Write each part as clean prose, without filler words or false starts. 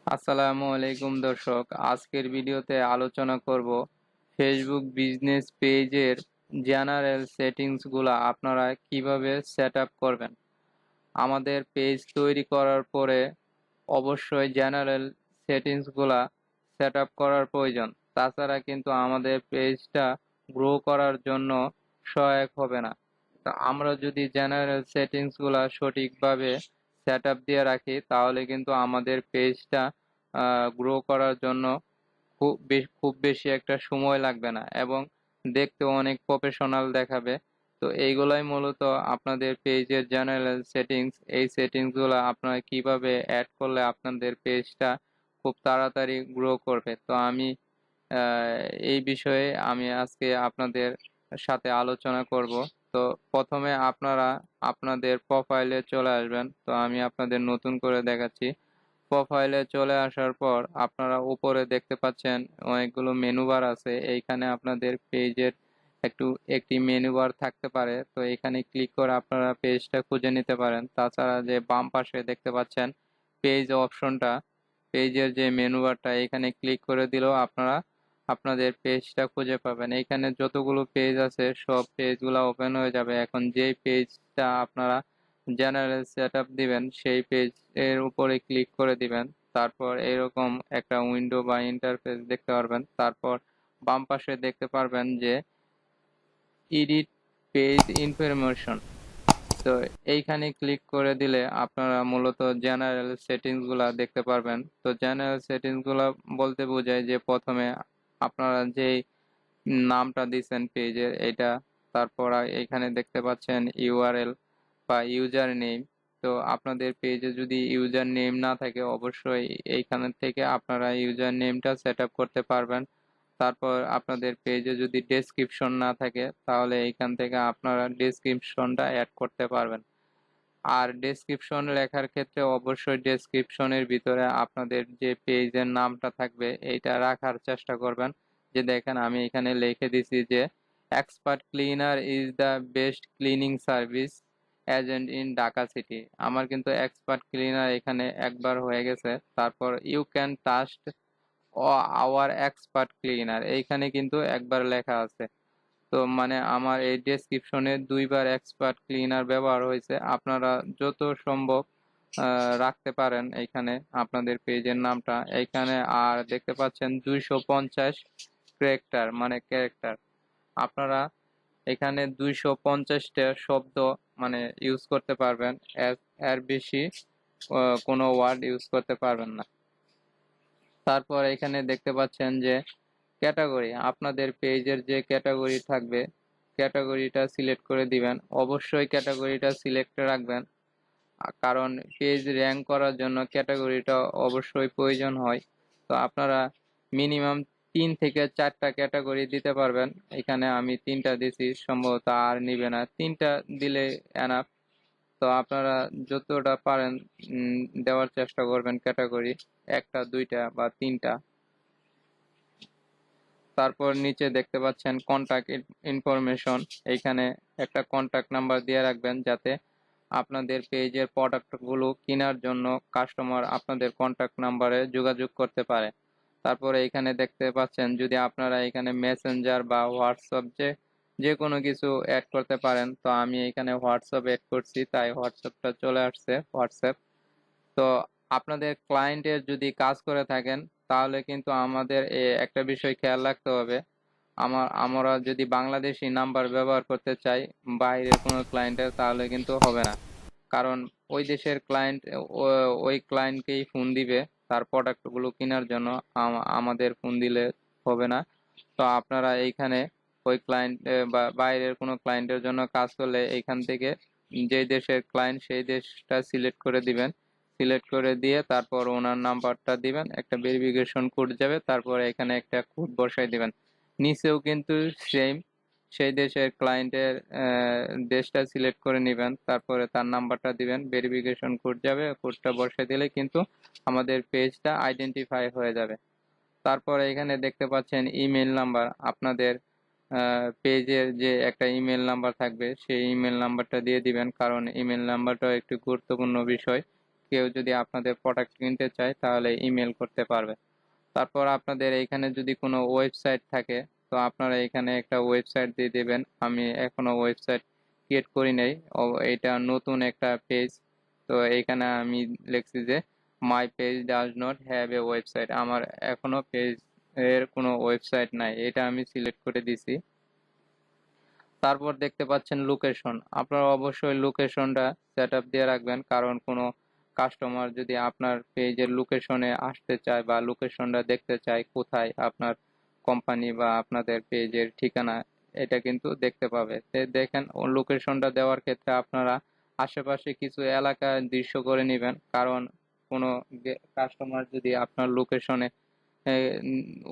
আসসালামু আলাইকুম দর্শক, আজকের ভিডিওতে আলোচনা করব ফেসবুক বিজনেস পেজের জেনারেল সেটিংসগুলো আপনারা কিভাবে সেট আপ করবেন। আমাদের পেজ তৈরি করার পরে অবশ্যই জেনারেল সেটিংসগুলো সেট আপ করার প্রয়োজন। তাছাড়া কিন্তু আমাদের পেজটা গ্রো করার জন্য সহায়ক হবে না। তো আমরা যদি জেনারেল সেটিংসগুলো সঠিকভাবে সেট আপ দিয়ে রাখি তাহলে কিন্তু আমাদের পেজটা গ্রো করার জন্য খুব বেশি একটা সময় লাগবে না এবং দেখতেও অনেক প্রফেশনাল দেখাবে। তো এইগুলাই মূলত আপনাদের পেজের জেনারেল সেটিংস। এই সেটিংসগুলো আপনারা কিভাবে অ্যাড করলে আপনাদের পেজটা খুব তাড়াতাড়ি গ্রো করবে। তো আমি এই বিষয়ে আমি আজকে আপনাদের সাথে আলোচনা করব। তো প্রথমে আপনারা আপনাদের প্রোফাইলে চলে আসবেন। তো আমি আপনাদের নতুন করে দেখাচ্ছি। প্রোফাইলে চলে আসার পর আপনারা উপরে দেখতে পাচ্ছেন অনেকগুলো মেনু বার আছে। এইখানে আপনাদের পেজের একটি মেনু বার থাকতে পারে। তো এখানে ক্লিক করে আপনারা পেজটা খুঁজে নিতে পারেন। তাছাড়া যে বাম পাশে দেখতে পাচ্ছেন পেজ অপশনটা, পেজের যে মেনু বারটা, এখানে ক্লিক করে দিলেও আপনারা আপনাদের পেজটা খুঁজে পাবেন। এখানে যতগুলো পেজ আছে সব পেজগুলো ওপেন হয়ে যাবে। এখন যেই পেজটা আপনারা জেনারেল সেটআপ দিবেন সেই পেজ এর উপরে ক্লিক করে দিবেন। তারপর এরকম একটা উইন্ডো বা ইন্টারফেস দেখতে পারবেন। তারপর বাম পাশে দেখতে পারবেন যে এডিট পেজ ইনফরমেশন। তো এইখানে ক্লিক করে দিলে আপনারা মূলত জেনারেল সেটিংস গুলা দেখতে পারবেন। তো জেনারেল সেটিংস গুলা বলতে বোঝায় যে প্রথমে আপনারা যেই নামটা দিচ্ছেন পেজের এটা, তারপর এখানে দেখতে পাচ্ছেন ইউআরএল বা ইউজার নেম। তো আপনাদের পেজে যদি ইউজার নেম না থাকে অবশ্যই এইখান থেকে আপনারা ইউজার নেমটা সেট আপ করতে পারবেন। তারপর আপনাদের পেজে যদি ডেসক্রিপশন না থাকে তাহলে এইখান থেকে আপনারা ডেসক্রিপশনটা অ্যাড করতে পারবেন। আর ডেসক্রিপশন লেখার ক্ষেত্রে অবশ্যই ডেসক্রিপশনের ভিতরে আপনাদের যে পেজের নামটা থাকবে এইটা রাখার চেষ্টা করবেন। যে দেখেন আমি এখানে লিখে দিছি যে Expert Cleaner is the best cleaning service agent in Dhaka city. আমার কিন্তু এক্সপার্ট ক্লিনার এখানে একবার হয়ে গেছে। তারপর you can trust our Expert Cleaner এইখানে কিন্তু একবার লেখা আছে। তো মানে আমার এই ডেসক্রিপশনে দুইবার এক্সপার্ট ক্লিনার ব্যবহার হয়েছে। আপনারা যত সম্ভব রাখতে পারেন এইখানে আপনাদের পেজের নামটা এইখানে। আর দেখতে পাচ্ছেন 250 ক্যারেক্টার আপনারা এখানে 250টা শব্দ মানে ইউজ করতে পারবেন। এর বেশি কোনো ওয়ার্ড ইউজ করতে পারবেন না। তারপর এখানে দেখতে পাচ্ছেন যে ক্যাটাগরি, আপনাদের পেজের যে ক্যাটাগরি থাকবে ক্যাটাগরিটা সিলেক্ট করে দিবেন। অবশ্যই ক্যাটাগরিটা সিলেক্ট রাখবেন, কারণ পেজ র্যাঙ্ক করার জন্য ক্যাটাগরিটা অবশ্যই প্রয়োজন হয়। তো আপনারা মিনিমাম 3 থেকে 4টা ক্যাটাগরি দিতে পারবেন। এখানে আমি 3টা দিছি, সম্ভবত আর নিবে না, 3টা দিলে এনাফ। তো আপনারা যতটা পারেন দেওয়ার চেষ্টা করবেন ক্যাটাগরি, 1টা 2টা বা 3টা। তারপর নিচে দেখতে পাচ্ছেন কন্টাক্ট ইনফরমেশন। এইখানে একটা কন্টাক্ট নাম্বার দিয়ে রাখবেন যাতে আপনাদের পেজের প্রোডাক্টগুলো কেনার জন্য কাস্টমার আপনাদের কন্টাক্ট নাম্বারে যোগাযোগ করতে পারে। তারপরে এখানে দেখতে পাচ্ছেন যদি আপনারা এখানে মেসেঞ্জার বা হোয়াটসঅ্যাপ যে কোনো কিছু অ্যাড করতে পারেন। তো আমি এখানে হোয়াটসঅ্যাপ অ্যাড করছি তাই হোয়াটসঅ্যাপটা চলে আসছে হোয়াটসঅ্যাপ। তো আপনাদের ক্লায়েন্টের যদি কাজ করে থাকেন তাহলে কিন্তু আমাদের একটা বিষয় খেয়াল রাখতে হবে। আমরা যদি বাংলাদেশি নাম্বার ব্যবহার করতে চাই বাইরের কোনো ক্লায়েন্টের তাহলে কিন্তু হবে না। কারণ ওই দেশের ক্লায়েন্ট ওই ক্লায়েন্টকেই ফোন দিবে তার প্রোডাক্টগুলো কেনার জন্য, আমাদের ফোন দিলে হবে না। তো আপনারা এইখানে ওই ক্লায়েন্ট বা বাইরের কোনো ক্লায়েন্টের জন্য কাজ করলে এইখান থেকে যে দেশের ক্লায়েন্ট সেই দেশটা সিলেক্ট করে দিবেন। সিলেক্ট করে দিয়ে তারপর ওনার নাম্বারটা দিবেন, একটা ভেরিফিকেশন কোড যাবে, তারপরে এখানে একটা কোড বসাই দিবেন। নিচেও কিন্তু সেম সেই দেশের ক্লায়েন্টের দেশটা সিলেক্ট করে নেবেন, তারপরে তার নাম্বারটা দিবেন, ভেরিফিকেশন কোড যাবে, কোডটা বসাই দিলে কিন্তু আমাদের পেজটা আইডেন্টিফাই হয়ে যাবে। তারপরে এখানে দেখতে পাচ্ছেন ইমেল নাম্বার, আপনাদের পেজের যে একটা ইমেল নাম্বার থাকবে সেই ইমেল নাম্বারটা দিয়ে দিবেন, কারণ ইমেল নাম্বারটাও একটি গুরুত্বপূর্ণ বিষয়। কেউ যদি আপনাদের প্রোডাক্ট কিনতে চায় তাহলে ইমেল করতে পারবে। তারপর আপনাদের এখানে যদি কোনো ওয়েবসাইট থাকে তো আপনারা এখানে একটা ওয়েবসাইট দিয়ে দেবেন। আমি এখনো ওয়েবসাইট ক্রিয়েট করি নাই, এটা নতুন একটা পেজ। তো এখানে আমি লিখছি যে my page does not have a website, আমার এখনো পেজ এর কোনো ওয়েবসাইট নাই, এটা আমি সিলেক্ট করে দিছি। তারপর দেখতে পাচ্ছেন লোকেশন, আপনারা অবশ্যই লোকেশনটা সেট আপ দিয়ে রাখবেন, কারণ কোনো কাস্টমার যদি আপনার পেজের লোকেশনে আসতে চায় বা লোকেশনটা দেখতে চায় কোথায় আপনার কোম্পানি বা আপনাদের পেজের ঠিকানা, এটা কিন্তু দেখতে পাবে। দেখেন লোকেশনটা দেওয়ার ক্ষেত্রে আপনারা আশেপাশে কিছু এলাকা দৃশ্য করে নেবেন, কারণ কোনো কাস্টমার যদি আপনার লোকেশনে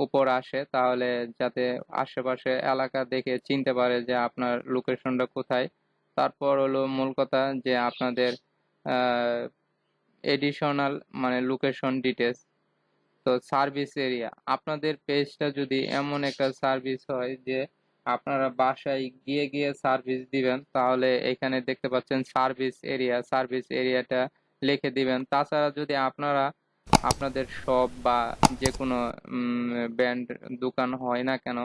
উপর আসে তাহলে যাতে আশেপাশে এলাকা দেখে চিনতে পারে যে আপনার লোকেশনটা কোথায়। তারপর হলো মূল কথা যে আপনাদের এডিশনাল মানে লোকেশন ডিটেলস। তো সার্ভিস এরিয়া, আপনাদের পেজটা যদি এমন একটা সার্ভিস হয় যে আপনারা বাসায় গিয়ে গিয়ে সার্ভিস দিবেন, তাহলে এখানে দেখতে পাচ্ছেন সার্ভিস এরিয়া, সার্ভিস এরিয়াটা লিখে দিবেন। তাছাড়া যদি আপনারা আপনাদের শপ বা যে কোনো ব্র্যান্ড দোকান হয় না কেন,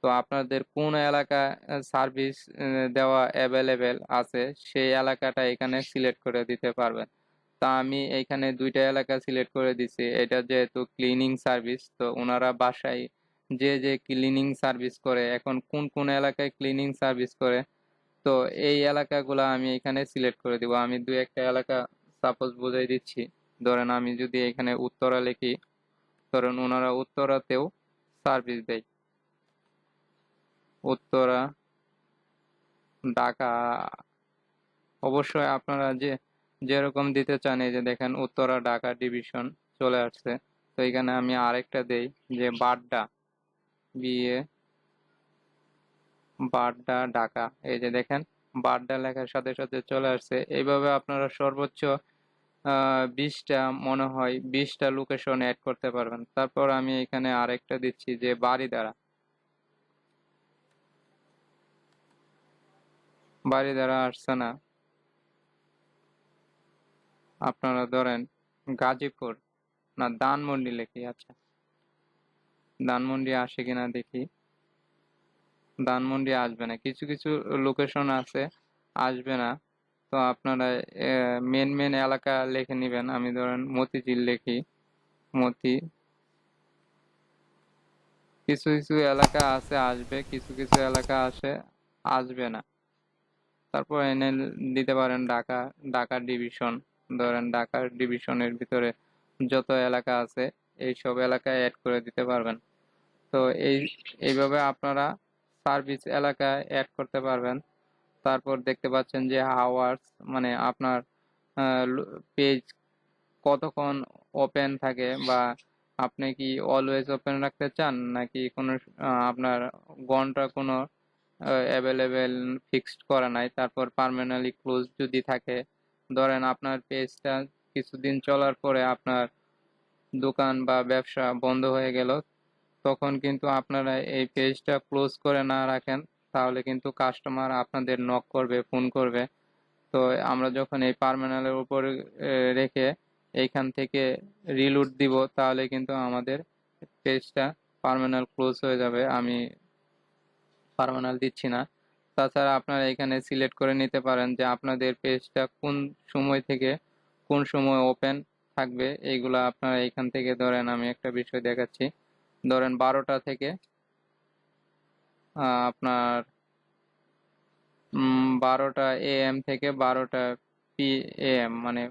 তো আপনাদের কোন এলাকা সার্ভিস দেওয়া অ্যাভেলেবেল আছে সেই এলাকাটা এখানে সিলেক্ট করে দিতে পারবেন। তা আমি এখানে দুইটা এলাকা সিলেক্ট করে দিছি। এটা যেহেতু ক্লিনিং সার্ভিস, তো ওনারা বাসায় যে যে ক্লিনিং সার্ভিস করে, এখন কোন কোন এলাকায় ক্লিনিং সার্ভিস করে, তো এই এলাকাগুলো আমি এখানে সিলেক্ট করে দিব। আমি দুই একটা এলাকা সাপোজ বুঝাই দিচ্ছি। ধরেন আমি যদি এখানে উত্তরা লিখি, ধরেন ওনারা উত্তরাতেও সার্ভিস দেয়, উত্তরা, ঢাকা। অবশ্যই আপনারা যেরকম দিতে চান, এই যে দেখেন উত্তরা ঢাকা ডিভিশন চলে আসছে। তো এখানে আমি আরেকটা দেই যে বাড্ডা, বিএ বাড্ডা ঢাকা, এই যে দেখেন বাড্ডা লেখার সাথে সাথে চলে আসছে। এইভাবে আপনারা সর্বোচ্চ 20টা, মনে হয় 20টা লোকেশন অ্যাড করতে পারবেন। তারপর আমি এখানে আরেকটা দিচ্ছি যে বাড়ি দ্বারা আসছে না, আপনারা ধরেন গাজীপুর না ধানমন্ডি লিখি। আচ্ছা, ধানমন্ডি আসে কিনা দেখি। ধানমন্ডি আসবে না, কিছু কিছু লোকেশন আছে আসবে না। তো আপনারা মেন মেন এলাকা লিখে নেবেন। আমি ধরেন মতিঝিল লিখি, মতি। কিছু কিছু এলাকা আছে আসবে, কিছু কিছু এলাকা আসবে না। তারপর এনে দিতে পারেন ঢাকা, ঢাকা ডিভিশন। ধরেন ঢাকার ডিভিশনের ভিতরে যত এলাকা আছে এই সব এলাকায় অ্যাড করে দিতে পারবেন। তো এইভাবে আপনারা সার্ভিস এলাকায় অ্যাড করতে পারবেন। তারপর দেখতে পাচ্ছেন যে আওয়ার্স, মানে আপনার পেজ কতক্ষণ ওপেন থাকে, বা আপনি কি অলওয়েজ ওপেন রাখতে চান নাকি কোনো আপনার ঘন্টা কোনো অ্যাভেলেবেল ফিক্সড করা নাই। তারপর পার্মানেন্টলি ক্লোজ যদি থাকে, ধরেন আপনার পেজটা কিছুদিন চলার পরে আপনার দোকান বা ব্যবসা বন্ধ হয়ে গেল, তখন কিন্তু আপনারা এই পেজটা ক্লোজ করে না রাখেন, তাহলে কিন্তু কাস্টমার আপনাদের নক করবে, ফোন করবে। তো আমরা যখন এই পার্মানেন্টের উপর রেখে এইখান থেকে রিলোড দিব, তাহলে কিন্তু আমাদের পেজটা পার্মানেন্ট ক্লোজ হয়ে যাবে। আমি পার্মানেন্ট দিচ্ছি না। তাছাড়া আপনারা এখানে সিলেক্ট করে নিতে পারেন যে আপনাদের পেজটা কোন সময় থেকে কোন সময় ওপেন থাকবে। এইগুলা আপনারা এখান থেকে, ধরেন আমি একটা বিষয় দেখাচ্ছি, ধরেন 12টা থেকে আপনার 12টা AM থেকে 12টা PM, মানে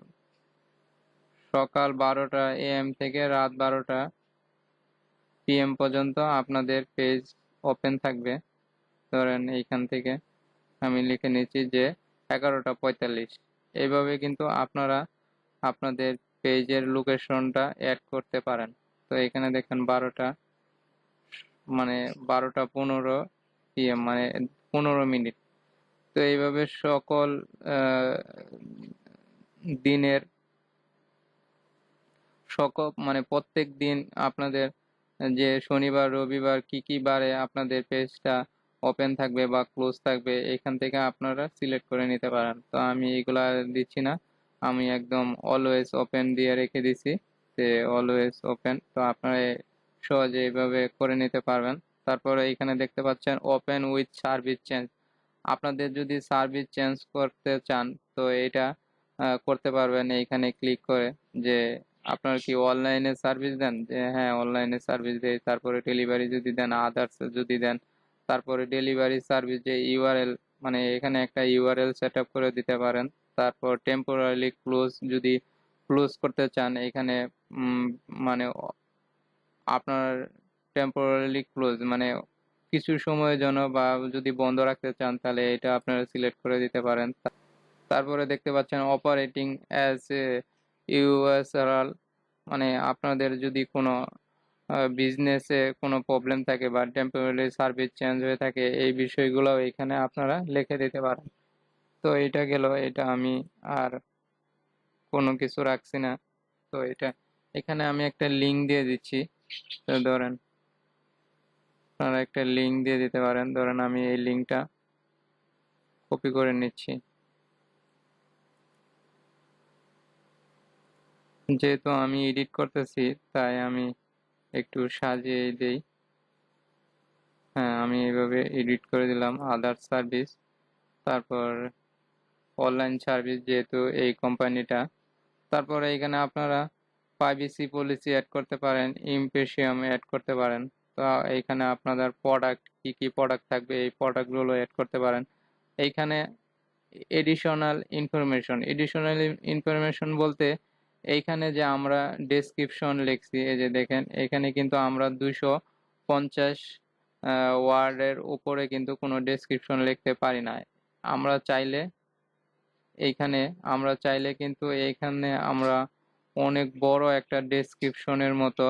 সকাল 12টা AM থেকে রাত 12টা PM পর্যন্ত আপনাদের পেজ ওপেন থাকবে। ধরেন এইখান থেকে আমি লিখে নিচ্ছি যে 11টা 45। এইভাবে কিন্তু আপনারা আপনাদের পেজের লোকেশনটা অ্যাড করতে পারেন। তো এখানে দেখেন 12টা, মানে 12টা 15 PM, মানে 15 মিনিট। তো এইভাবে সকল দিনের মানে প্রত্যেক দিন আপনাদের যে শনিবার রবিবার কি কি বারে আপনাদের পেজটা ওপেন থাকবে বা ক্লোজ থাকবে, এখান থেকে আপনারা সিলেক্ট করে নিতে পারেন। তো আমি এগুলা দিচ্ছি না। আমি একদম অলওয়েজ ওপেন দিয়ে রেখে দিছি, যে অলওয়েজ ওপেন। তো আপনারা সহজে এইভাবে করে নিতে পারবেন। তারপরে এখানে দেখতে পাচ্ছেন ওপেন উইথ সার্ভিস চেঞ্জ। আপনাদের যদি সার্ভিস চেঞ্জ করতে চান তো এটা করতে পারবেন এইখানে ক্লিক করে, যে আপনার কি অনলাইনে সার্ভিস দেন, যে হ্যাঁ অনলাইনে সার্ভিস দেয়, তারপরে ডেলিভারি যদি দেন, আদার্স যদি দেন, তারপরে ডেলিভারি সার্ভিস যে ইউআরএল, মানে এখানে একটা ইউআরএল সেট আপ করে দিতে পারেন। তারপর টেম্পোরারি ক্লোজ যদি ক্লোজ করতে চান এখানে, উম, মানে আপনার টেম্পোরারি ক্লোজ মানে কিছু সময়ের জন্য বা যদি বন্ধ রাখতে চান তাহলে এটা আপনারা সিলেক্ট করে দিতে পারেন। তারপরে দেখতে পাচ্ছেন অপারেটিং অ্যাজ এ ইউএসআরএল, মানে আপনাদের যদি কোনো বিজনেসে কোনো প্রবলেম থাকে বা টেম্পোরারি সার্ভিস চেঞ্জ হয়ে থাকে, এই বিষয়গুলো এখানে আপনারা লিখে দিতে পারেন। তো এটা গেল, এটা আমি আর কোনো কিছু রাখছি না। তো এটা এখানে আমি একটা লিঙ্ক দিয়ে দিচ্ছি। তো ধরেন আপনারা একটা লিঙ্ক দিয়ে দিতে পারেন, ধরেন আমি এই লিঙ্কটা কপি করে নিচ্ছি। যেহেতু আমি এডিট করতেছি তাই আমি একটু সাজিয়ে দেই। হ্যাঁ, আমি এইভাবে এডিট করে দিলাম আদার সার্ভিস, তারপর অনলাইন সার্ভিস যেহেতু এই কোম্পানিটা। তারপরে এখানে আপনারা প্রাইভেসি পলিসি অ্যাড করতে পারেন, ইমপ্রেশিয়াম অ্যাড করতে পারেন। তো এইখানে আপনাদের প্রোডাক্ট কি কি প্রোডাক্ট থাকবে এই প্রোডাক্টগুলো অ্যাড করতে পারেন। এইখানে এডিশনাল ইনফরমেশন বলতে এইখানে যে আমরা ডেসক্রিপশন লিখছি, এই যে দেখেন এখানে কিন্তু আমরা 250 ওয়ার্ডের উপরে কিন্তু কোনো ডেসক্রিপশন লিখতে পারি না। আমরা চাইলে এইখানে আমরা চাইলে কিন্তু এইখানে আমরা অনেক বড় একটা ডেসক্রিপশনের মতো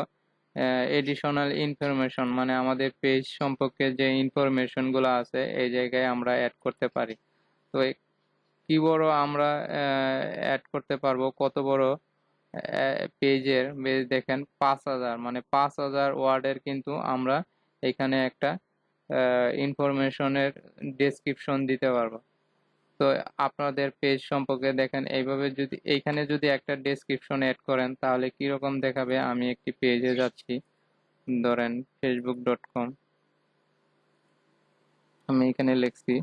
এডিশনাল ইনফরমেশন, মানে আমাদের পেজ সম্পর্কে যে ইনফরমেশন গুলো আছে এই জায়গায় আমরা অ্যাড করতে পারি। তো কি বড় আমরা অ্যাড করতে পারবো, কত বড় পেজের বেজ দেখেন 5,000, মানে 5,000 ওয়ার্ডের কিন্তু আমরা এখানে একটা ইনফরমেশনের ডেসক্রিপশন দিতে পারবো। তো আপনাদের পেজ সম্পর্কে দেখেন এইভাবে যদি এইখানে যদি একটা ডেসক্রিপশন অ্যাড করেন তাহলে কি রকম দেখাবে। আমি একটি পেজে যাচ্ছি, ধরেন facebook.com, আমি এখানে লিখছি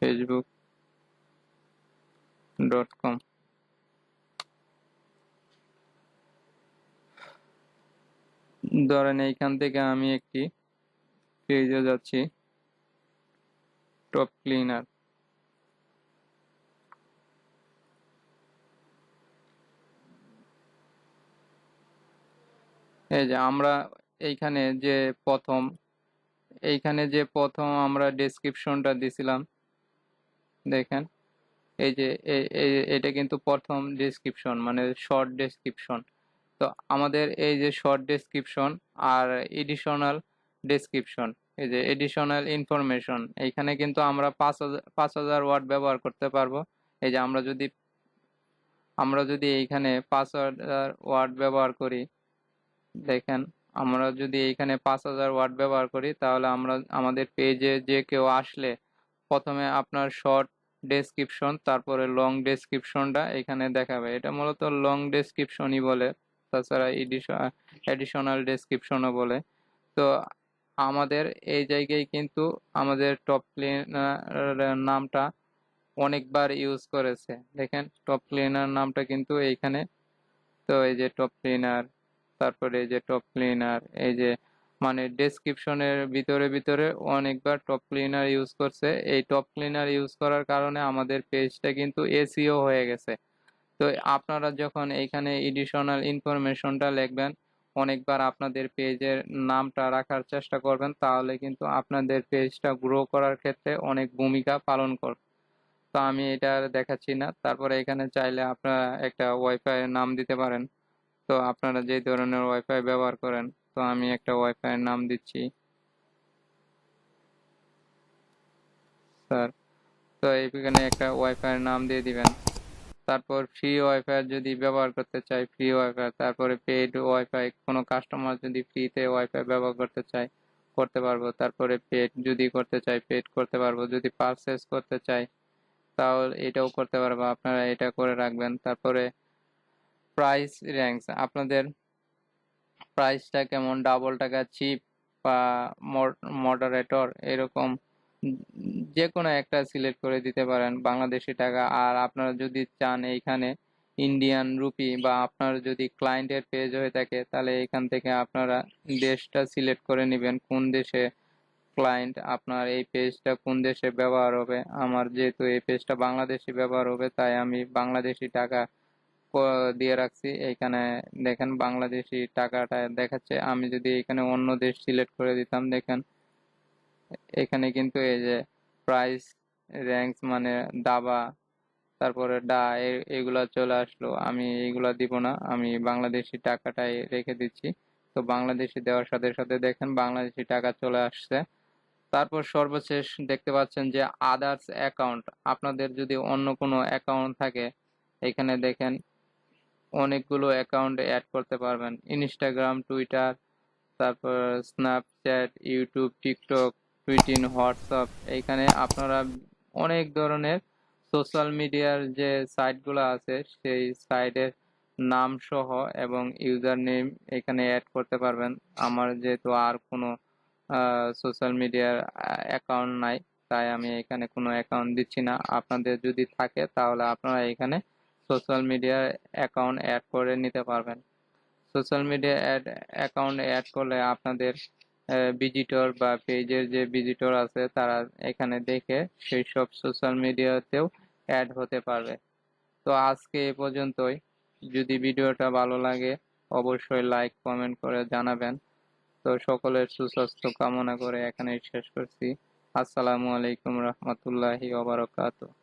facebook.com। ধরেন এইখান থেকে আমি একটি পেজে যাচ্ছি, টপ ক্লিনার। এই যে আমরা এইখানে যে প্রথম আমরা ডেসক্রিপশনটা দিছিলাম, দেখেন এই যে এটা কিন্তু প্রথম ডেসক্রিপশন, মানে শর্ট ডেসক্রিপশন। তো আমাদের এই যে শর্ট ডেসক্রিপশন আর এডিশনাল ডেসক্রিপশন, এই যে এডিশনাল ইনফরমেশন, এইখানে কিন্তু আমরা 5,000 ওয়ার্ড ব্যবহার করতে পারবো। এই যে আমরা যদি এইখানে 5,000 ওয়ার্ড ব্যবহার করি, দেখেন আমরা যদি এইখানে 5,000 ওয়ার্ড ব্যবহার করি তাহলে আমরা আমাদের পেজে যে কেউ আসলে প্রথমে আপনার শর্ট ডেসক্রিপশন তারপরে লং ডেসক্রিপশনটা এখানে দেখাবে। এটা মূলত লং ডেসক্রিপশনই বলে, তাছাড়া এডিশনাল ডেসক্রিপশনও বলে। তো আমাদের এই জায়গায় কিন্তু আমাদের টপ ক্লিনার নামটা অনেকবার ইউজ করেছে, দেখেন টপ ক্লিনার নামটা কিন্তু এইখানে। তো এই যে টপ ক্লিনার, তারপরে এই যে টপ ক্লিনার, এই যে মানে ডেসক্রিপশনের ভিতরে ভিতরে অনেকবার টপ ক্লিনার ইউজ করছে। এই টপ ক্লিনার ইউজ করার কারণে আমাদের পেজটা কিন্তু এসইও হয়ে গেছে। তো আপনারা যখন এইখানে এডিশনাল ইনফরমেশনটা লিখবেন, অনেকবার আপনাদের পেজের নামটা রাখার চেষ্টা করবেন, তাহলে কিন্তু আপনাদের পেজটা গ্রো করার ক্ষেত্রে অনেক ভূমিকা পালন করবে। তো আমি এটা আর দেখাচ্ছি না। তারপরে এখানে চাইলে আপনারা একটা ওয়াইফাই এর নাম দিতে পারেন। তো আপনারা যে ধরনের ওয়াইফাই ব্যবহার করেন, তো আমি একটা ওয়াইফাই এর নাম দিচ্ছি স্যার। তো এখানে একটা ওয়াইফাই এর নাম দিয়ে দিবেন। তারপর ফ্রি ওয়াইফাই যদি ব্যবহার করতে চাই ফ্রি ওয়াইফাই, তারপরে পেইড ওয়াইফাই, কোনো কাস্টমার যদি ফ্রিতে ওয়াইফাই ব্যবহার করতে চায় করতে পারবো। তারপরে পেড যদি করতে চাই পেড করতে পারবো, যদি পারচেস করতে চাই তাহলে এটাও করতে পারবো, আপনারা এটা করে রাখবেন। তারপরে প্রাইস র্যাঙ্কস, আপনাদের প্রাইসটা কেমন, ডাবল টাকা, চিপ বা মডারেটর, এরকম যে কোনো একটা সিলেক্ট করে দিতে পারেন বাংলাদেশি টাকা। আর আপনারা যদি চান এইখানে ইন্ডিয়ান রুপি, বা আপনার যদি ক্লায়েন্টের পেজ হয়ে থাকে তাহলে এখান থেকে আপনারা দেশটা সিলেক্ট করে নেবেন, কোন দেশে ক্লায়েন্ট, আপনার এই পেজটা কোন দেশে ব্যবহার হবে। আমার যেহেতু এই পেজটা বাংলাদেশি ব্যবহার হবে, তাই আমি বাংলাদেশি টাকা দিয়ে রাখছি। এইখানে দেখেন বাংলাদেশি টাকাটা দেখাচ্ছে। আমি যদি এখানে অন্য দেশ সিলেক্ট করে দিতাম, দেখেন এখানে কিন্তু এই যে প্রাইস র্যাঙ্কস মানে দাবা, তারপরে এগুলা চলে আসলো। আমি এগুলা দিব না, আমি বাংলাদেশি টাকাটাই রেখে দিচ্ছি। তো বাংলাদেশি দেওয়ার সাথে সাথে দেখেন বাংলাদেশি টাকা চলে আসছে। তারপর সর্বশেষ দেখতে পাচ্ছেন যে আদার্স অ্যাকাউন্ট, আপনাদের যদি অন্য কোনো অ্যাকাউন্ট থাকে, এখানে দেখেন অনেকগুলো অ্যাকাউন্ট অ্যাড করতে পারবেন, ইনস্টাগ্রাম, টুইটার, তারপর স্ন্যাপচ্যাট, ইউটিউব, টিকটক, টুইটিন, হোয়াটসঅ্যাপ। এইখানে আপনারা অনেক ধরনের সোশ্যাল মিডিয়ার যে সাইটগুলো আছে সেই সাইটের নাম সহ এবং ইউজার নেম এখানে অ্যাড করতে পারবেন। আমার যেহেতু আর কোনো সোশ্যাল মিডিয়ার অ্যাকাউন্ট নাই, তাই আমি এখানে কোনো অ্যাকাউন্ট দিচ্ছি না। আপনাদের যদি থাকে তাহলে আপনারা এখানে সোশ্যাল মিডিয়ার অ্যাকাউন্ট অ্যাড করে নিতে পারবেন। সোশ্যাল মিডিয়া অ্যাকাউন্ট অ্যাড করলে আপনাদের ভিজিটর বা পেজের যে ভিজিটর আছে তারা এখানে দেখে সেই সব সোশ্যাল মিডিয়াতেও অ্যাড হতে পারবে। তো আজকে এ পর্যন্তই। যদি ভিডিওটা ভালো লাগে অবশ্যই লাইক কমেন্ট করে জানাবেন। তো সকলের সুস্বাস্থ্য কামনা করে এখানেই শেষ করছি। আসসালামু আলাইকুম রহমতুল্লাহি ওয়া বারাকাতুহু।